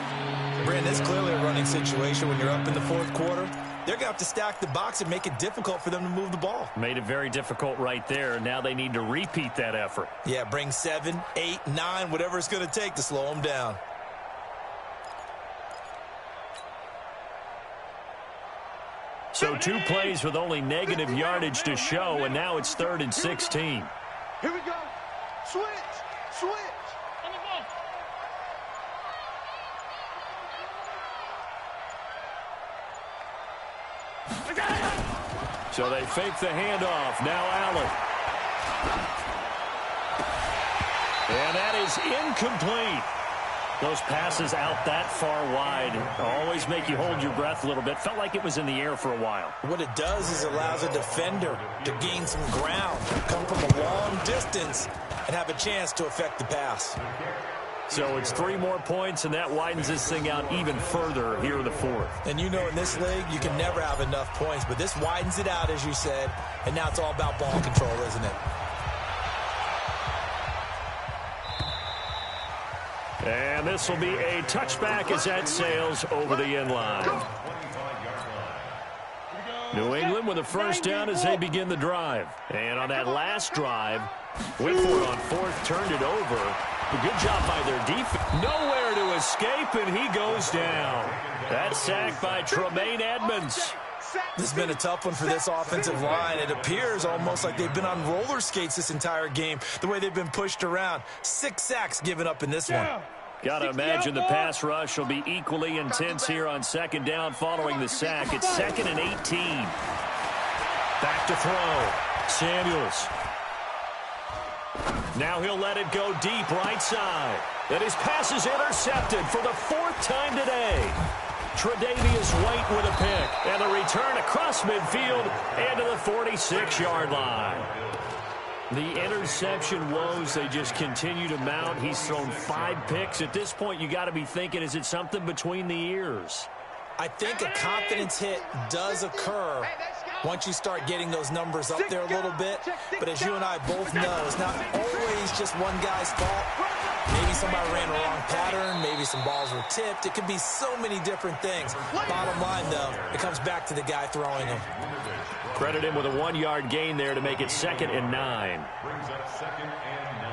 Brandon, it's clearly a running situation when you're up in the 4th quarter. They're going to have to stack the box and make it difficult for them to move the ball.
Made it very difficult right there. Now they need to repeat that effort.
Yeah, bring 7, 8, 9, whatever it's going to take to slow them down.
So 2 plays with only negative yardage to show, and now it's 3rd and 16.
Here we go. Switch.
On the ball.
So they fake the handoff. Now Allen. And that is incomplete. Those passes out that far wide always make you hold your breath a little bit. Felt like it was in the air for a while.
What it does is it allows a defender to gain some ground, come from a long distance, and have a chance to affect the pass.
So it's 3 more points, and that widens this thing out even further here in the 4th.
And you know in this league, you can never have enough points, but this widens it out, as you said, and now it's all about ball control, isn't it?
And this will be a touchback as that sails over the end line. New England with a first down as they begin the drive. And on that last drive, went for it on 4th, turned it over. A good job by their defense. Nowhere to escape, and he goes down. That sack by Tremaine Edmonds.
This has been a tough one for this offensive line. It appears almost like they've been on roller skates this entire game, the way they've been pushed around. 6 sacks given up in this one.
Got to imagine the pass rush will be equally intense here on 2nd down following the sack. It's 2nd and 18. Back to throw. Samuels. Now he'll let it go deep right side. And his pass is intercepted for the 4th time today. Tre'Davious White with a pick. And the return across midfield and to the 46-yard line. The interception woes, they just continue to mount. He's thrown 5 picks. At this point, you got to be thinking, is it something between the ears?
I think a confidence hit does occur once you start getting those numbers up there a little bit. But as you and I both know, it's not always just one guy's fault. Maybe somebody ran a wrong pattern. Maybe some balls were tipped. It could be so many different things. Bottom line, though, it comes back to the guy throwing them.
Credit him with a 1-yard gain there to make it 2nd and 9.
Brings up 2nd and 9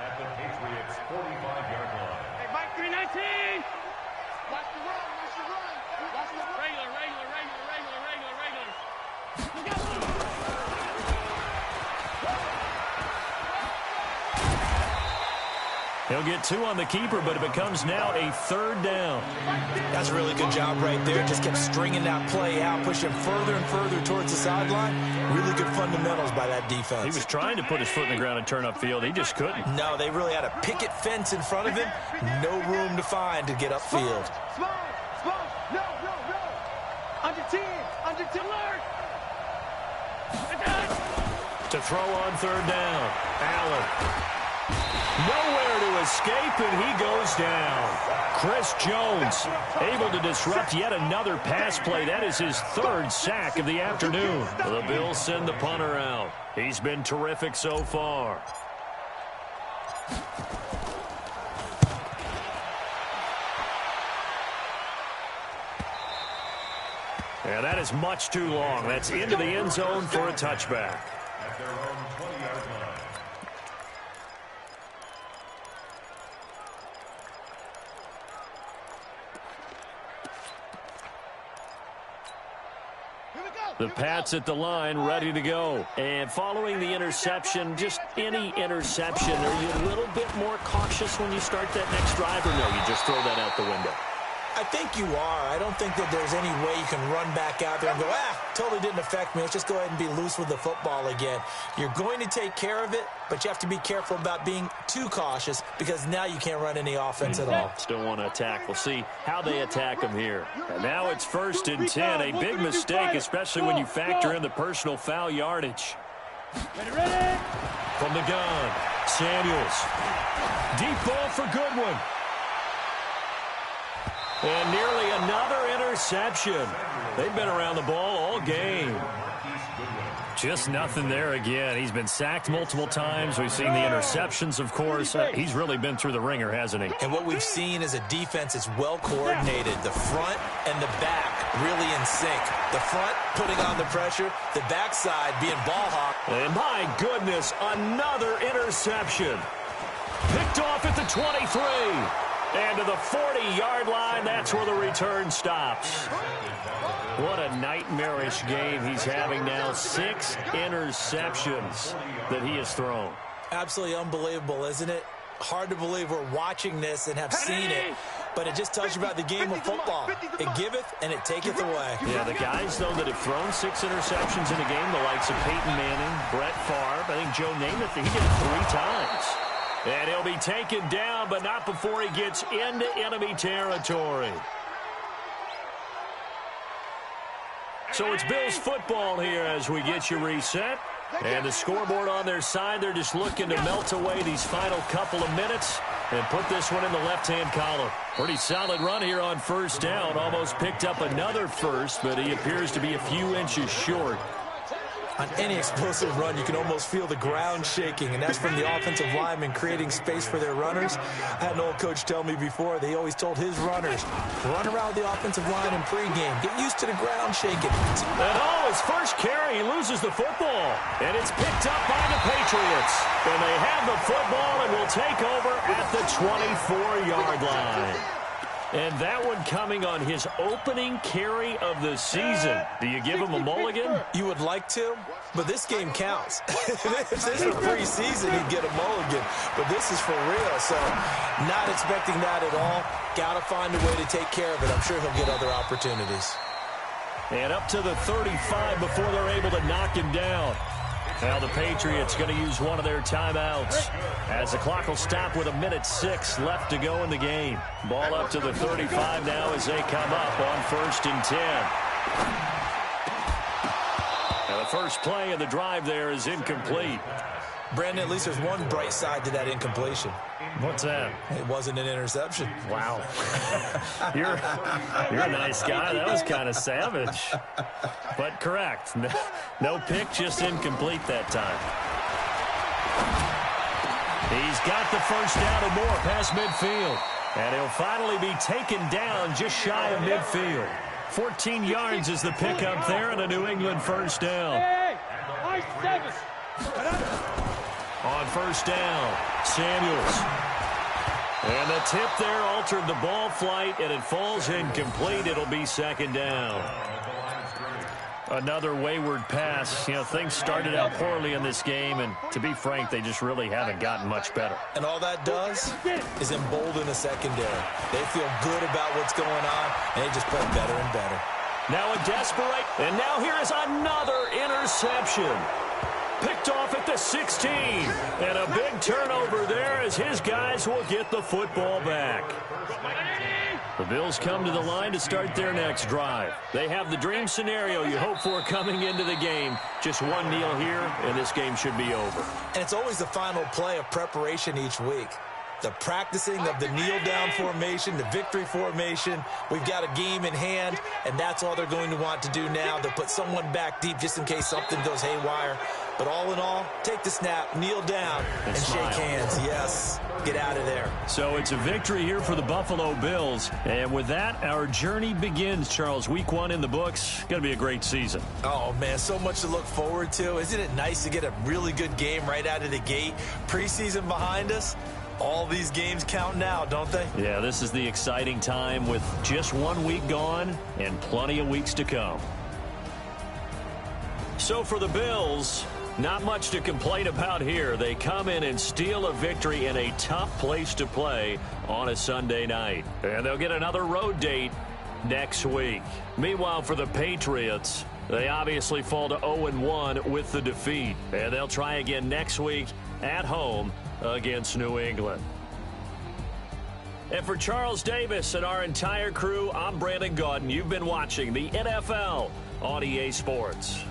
at the Patriots' 45-yard line.
Hey, Mike 319.
Watch the run.
Regular.
He'll get 2 on the keeper, but it becomes now a 3rd down.
That's a really good job right there. Just kept stringing that play out, pushing further and further towards the sideline. Really good fundamentals by that defense.
He was trying to put his foot in the ground and turn upfield. He just couldn't.
No, they really had a picket fence in front of him. No room to find to get upfield.
Small. No. Under 10. Alert.
To throw on 3rd down. Allen. Nowhere to escape, and he goes down. Chris Jones able to disrupt yet another pass play. That is his 3rd sack of the afternoon. The Bills send the punter out. He's been terrific so far. And that is much too long. That's into the end zone for a touchback.
At their own 20-yard line.
The Pats at the line, ready to go. And following the interception, just any interception, are you a little bit more cautious when you start that next drive, or no, you just throw that out the window?
I think you are. I don't think that there's any way you can run back out there and go, totally didn't affect me. Let's just go ahead and be loose with the football again. You're going to take care of it, but you have to be careful about being too cautious because now you can't run any offense at all.
Still want to attack. We'll see how they attack him here. And now it's 1st and 10. A big mistake, especially when you factor in the personal foul yardage.
Ready?
From the gun, Samuels. Deep ball for Goodwin. And nearly another interception. They've been around the ball all game. Just nothing there again. He's been sacked multiple times. We've seen the interceptions, of course. He's really been through the ringer, hasn't he?
And what we've seen is a defense that's well coordinated. The front and the back really in sync. The front putting on the pressure, the backside being ball hawk.
And my goodness, another interception. Picked off at the 23. And to the 40-yard line, that's where the return stops. What a nightmarish game he's having now. 6 interceptions that he has thrown.
Absolutely unbelievable, isn't it? Hard to believe we're watching this and have seen it, but it just tells you about the game of football. It giveth and it taketh away.
Yeah, the guys, though, that have thrown 6 interceptions in a game, the likes of Peyton Manning, Brett Favre, I think Joe Namath, he did it 3 times. And he'll be taken down, but not before he gets into enemy territory. So it's Bills football here as we get you reset. And the scoreboard on their side, they're just looking to melt away these final couple of minutes and put this one in the left-hand column. Pretty solid run here on 1st down. Almost picked up another first, but he appears to be a few inches short.
On any explosive run, you can almost feel the ground shaking, and that's from the offensive linemen creating space for their runners. I had an old coach tell me before, they always told his runners, run around the offensive line in pregame. Get used to the ground shaking.
And his first carry, he loses the football. And it's picked up by the Patriots. And they have the football and will take over at the 24-yard line. And that one coming on his opening carry of the season. Do you give him a mulligan?
You would like to, but this game counts. If this were preseason, he'd get a mulligan. But this is for real, so not expecting that at all. Got to find a way to take care of it. I'm sure he'll get other opportunities.
And up to the 35 before they're able to knock him down. Now the Patriots going to use one of their timeouts as the clock will stop with 1:06 left to go in the game. Ball up to the 35 now as they come up on 1st and 10. Now the first play of the drive there is incomplete.
Brandon, at least there's one bright side to that incompletion.
What's that?
It wasn't an interception.
Wow. You're a nice guy. That was kind of savage. But correct. No pick, just incomplete that time. He's got the first down and more past midfield. And he'll finally be taken down just shy of midfield. 14 yards is the pickup there and a New England first down. On 1st down, Samuels. And the tip there altered the ball flight, and it falls incomplete. It'll be 2nd down. Another wayward pass. You know, things started out poorly in this game, and to be frank, they just really haven't gotten much better.
And all that does is embolden the secondary. They feel good about what's going on, and they just play better and better.
Now a desperate, and now here is another interception. Picked off at the 16. And a big turnover there as his guys will get the football back. The Bills come to the line to start their next drive. They have the dream scenario you hope for coming into the game. Just one kneel here, and this game should be over.
And it's always the final play of preparation each week. The practicing of the kneel-down formation, the victory formation. We've got a game in hand, and that's all they're going to want to do now. They'll put someone back deep just in case something goes haywire. But all in all, take the snap, kneel down, and shake hands. Yes, get out of there.
So it's a victory here for the Buffalo Bills. And with that, our journey begins, Charles. Week 1 in the books. Going to be a great season.
Oh, man, so much to look forward to. Isn't it nice to get a really good game right out of the gate? Preseason behind us. All these games count now, don't they?
Yeah, this is the exciting time with just 1 week gone and plenty of weeks to come. So for the Bills, Not much to complain about here. They come in and steal a victory in a tough place to play on a Sunday night. And they'll get another road date next week. Meanwhile, for the Patriots, they obviously fall to 0-1 with the defeat. And they'll try again next week at home against New England. And for Charles Davis and our entire crew, I'm Brandon Gaudin. You've been watching the NFL on EA Sports.